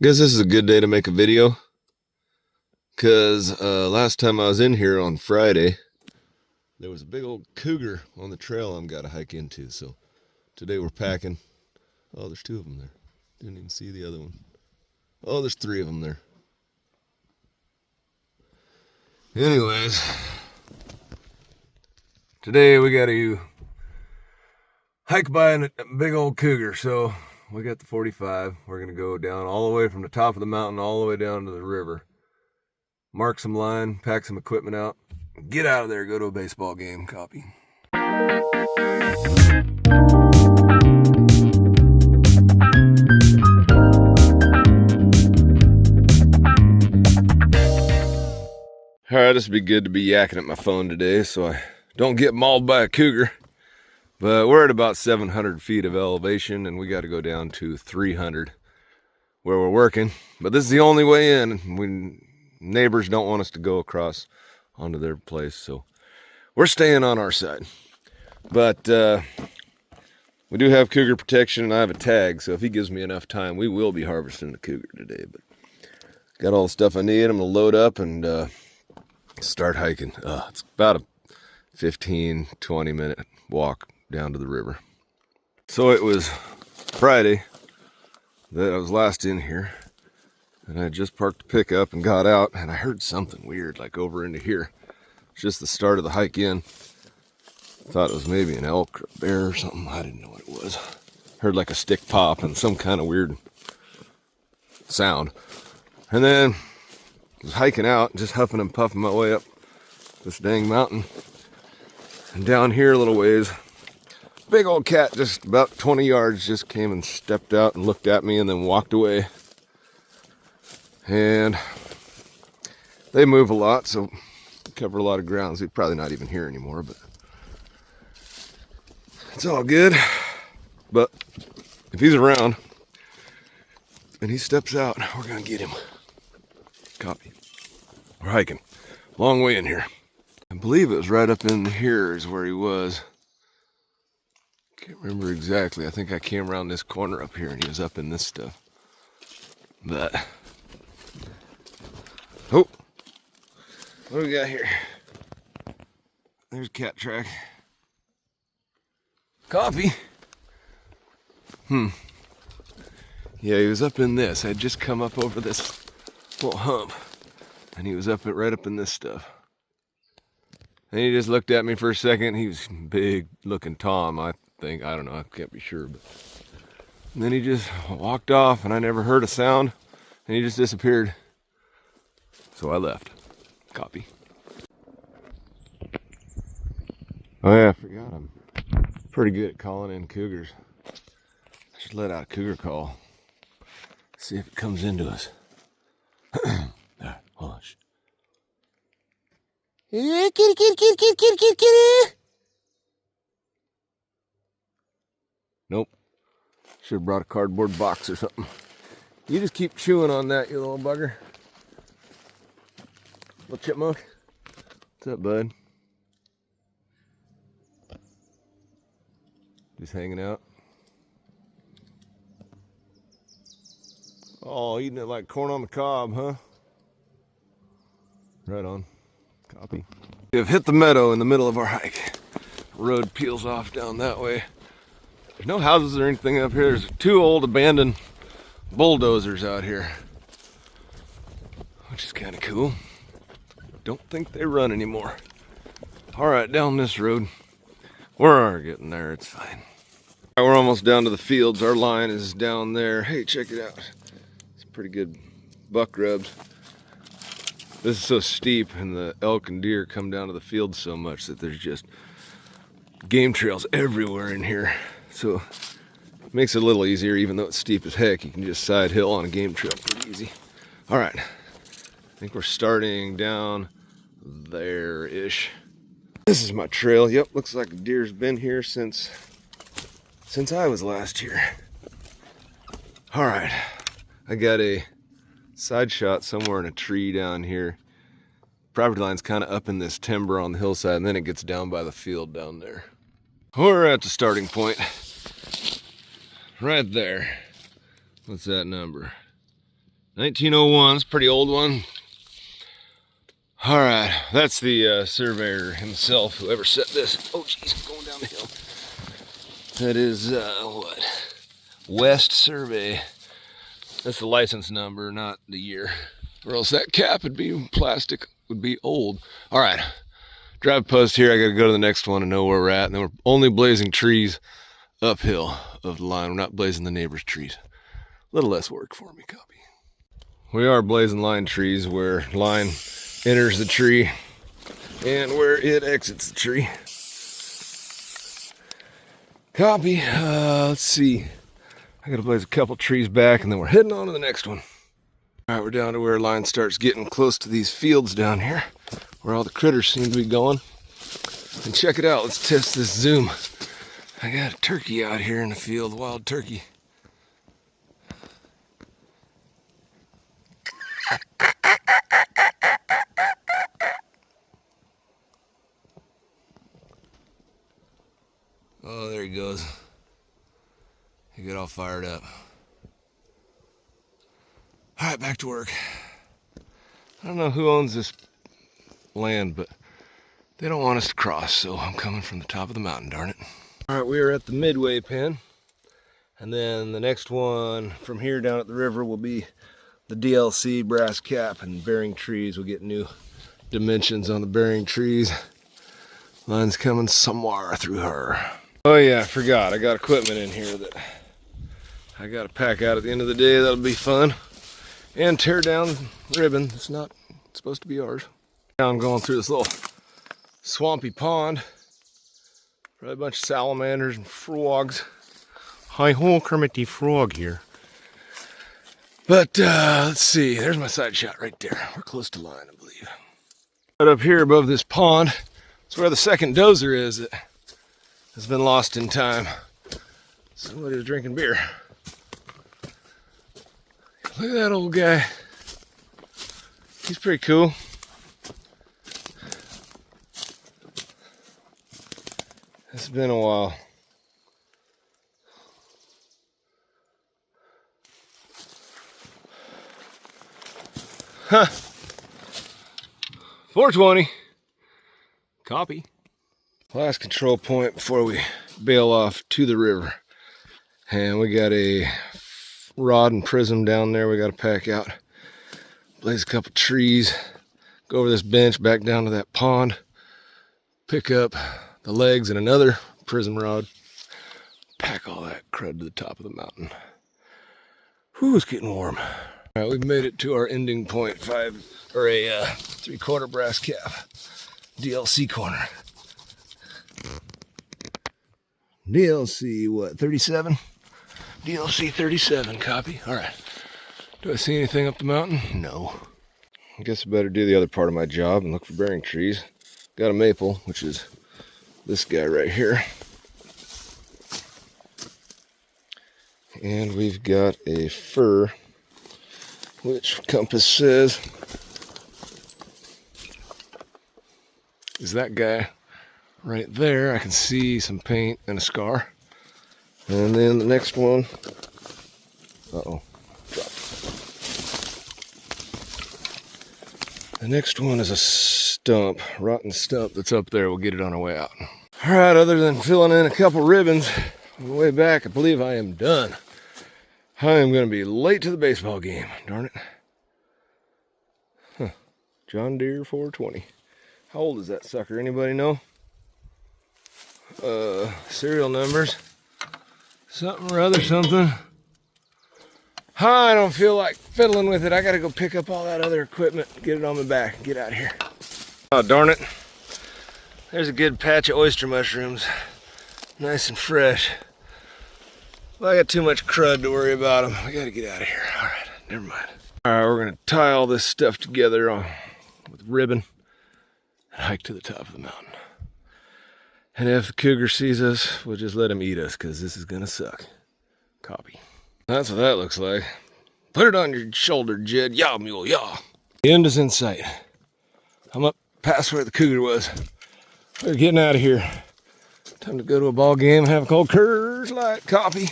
Guess this is a good day to make a video, because last time I was in here on Friday, there was a big old cougar on the trail I'm got to hike into. So today we're packing. Oh, there's two of them there. Didn't even see the other one. Oh, there's three of them there. Anyways, today we got to hike by a big old cougar. So we got the 45. We're going to go down all the way from the top of the mountain all the way down to the river. Mark some line, pack some equipment out, get out of there, go to a baseball game. Copy. Alright, this would be good to be yakking at my phone today so I don't get mauled by a cougar. But we're at about 700 feet of elevation and we got to go down to 300 where we're working. But this is the only way in. Neighbors don't want us to go across onto their place, so we're staying on our side. But we do have Cougar Protection and I have a tag, so if he gives me enough time, we will be harvesting the cougar today. But got all the stuff I need. I'm gonna load up and start hiking. It's about a 15-20 minute walk down to the river. So it was Friday that I was last in here, and I just parked the pickup and got out, and I heard something weird like over into here. It's just the start of the hike in. Thought it was maybe an elk or a bear or something. I didn't know what it was. Heard like a stick pop and some kind of weird sound. And then I was hiking out, just huffing and puffing my way up this dang mountain. And down here a little ways, big old cat just about 20 yards just came and stepped out and looked at me and then walked away. And they move a lot, so cover a lot of grounds. They're probably not even here anymore, but it's all good. But if he's around and he steps out, we're gonna get him. Copy. We're hiking. Long way in here. I believe it was right up in here is where he was. Can't remember exactly. I think I came around this corner up here and he was up in this stuff. But oh, what do we got here? There's cat track. Coffee. Yeah, he was up in this. I'd just come up over this little hump, and he was right up in this stuff. And he just looked at me for a second. He was big looking Tom, I think. I don't know. I can't be sure. But and then he just walked off, and I never heard a sound, and he just disappeared. So I left. Copy. Oh yeah, I forgot. I'm pretty good at calling in cougars. I should let out a cougar call. See if it comes into us. Hold on. Kitty, kitty, kitty, kitty, kitty, kitty, kitty. Nope. Should have brought a cardboard box or something. You just keep chewing on that, you little bugger. Little chipmunk. What's up, bud? Just hanging out. Oh, eating it like corn on the cob, huh? Right on. Copy. We've hit the meadow in the middle of our hike. The road peels off down that way. There's no houses or anything up here. There's two old abandoned bulldozers out here, which is kind of cool. Don't think they run anymore. All right, down this road. We're getting there. It's fine. All right, we're almost down to the fields. Our line is down there. Hey, check it out. It's pretty good buck rubs. This is so steep, and the elk and deer come down to the field so much that there's just game trails everywhere in here. So it makes it a little easier, even though it's steep as heck. You can just side hill on a game trail pretty easy. All right, I think we're starting down there-ish. This is my trail. Yep, looks like the deer's been here since I was last here. All right, I got a side shot somewhere in a tree down here. Property line's kind of up in this timber on the hillside, and then it gets down by the field down there. We're at the starting point. Right there. What's that number? 1901, it's a pretty old one. All right, that's the surveyor himself, whoever set this. Oh geez, I'm going down the hill. That is, what? West Survey. That's the license number, not the year. Or else that cap would be plastic, would be old. All right, drive post here. I gotta go to the next one and know where we're at. And then we're only blazing trees uphill of the line. We're not blazing the neighbor's trees. A little less work for me, copy. We are blazing line trees where line enters the tree and where it exits the tree. Copy. Let's see. I gotta blaze a couple trees back and then we're heading on to the next one. All right, we're down to where line starts getting close to these fields down here where all the critters seem to be going. And check it out. Let's test this zoom. I got a turkey out here in the field, wild turkey. Oh, there he goes. He got all fired up. All right, back to work. I don't know who owns this land, but they don't want us to cross, so I'm coming from the top of the mountain, darn it. All right, we are at the Midway Pin, and then the next one from here down at the river will be the DLC brass cap and bearing trees. We'll get new dimensions on the bearing trees. Line's coming somewhere through her. Oh yeah, I forgot. I got equipment in here that I got to pack out at the end of the day. That'll be fun. And tear down ribbon. It's not supposed to be ours. Now I'm going through this little swampy pond. Probably a bunch of salamanders and frogs. Hi-ho, Kermit the Frog here. But let's see. There's my side shot right there. We're close to line, I believe. Right up here above this pond, it's where the second dozer is that has been lost in time. Somebody was drinking beer. Look at that old guy. He's pretty cool. It's been a while. Huh. 420. Copy. Last control point before we bail off to the river. And we got a rod and prism down there we got to pack out. Blaze a couple trees. Go over this bench back down to that pond. Pick up the legs and another prism rod. Pack all that crud to the top of the mountain. Whew, it's getting warm. All right, we've made it to our ending point. 3/4 brass cap. DLC corner. DLC, what, 37? DLC 37, copy. All right. Do I see anything up the mountain? No. I guess I better do the other part of my job and look for bearing trees. Got a maple, which is this guy right here. And we've got a fir, which compass says is that guy right there. I can see some paint and a scar. And then the next one, uh-oh, dropped. The next one is a stump, rotten stump that's up there. We'll get it on our way out. All right, other than filling in a couple ribbons on the way back, I believe I am done. I am going to be late to the baseball game, darn it. Huh. John Deere 420. How old is that sucker? Anybody know? Serial numbers. Something or other something. I don't feel like fiddling with it. I gotta go pick up all that other equipment, get it on my back, and get out of here. Oh, darn it. There's a good patch of oyster mushrooms. Nice and fresh. Well, I got too much crud to worry about them. I gotta get out of here. All right, never mind. All right, we're gonna tie all this stuff together with ribbon and hike to the top of the mountain. And if the cougar sees us, we'll just let him eat us, because this is gonna suck. Copy. That's what that looks like. Put it on your shoulder, Jed. Yaw, mule, yaw. The end is in sight. I'm up past where the cougar was. We're getting out of here. Time to go to a ball game and have a cold Coors Light coffee.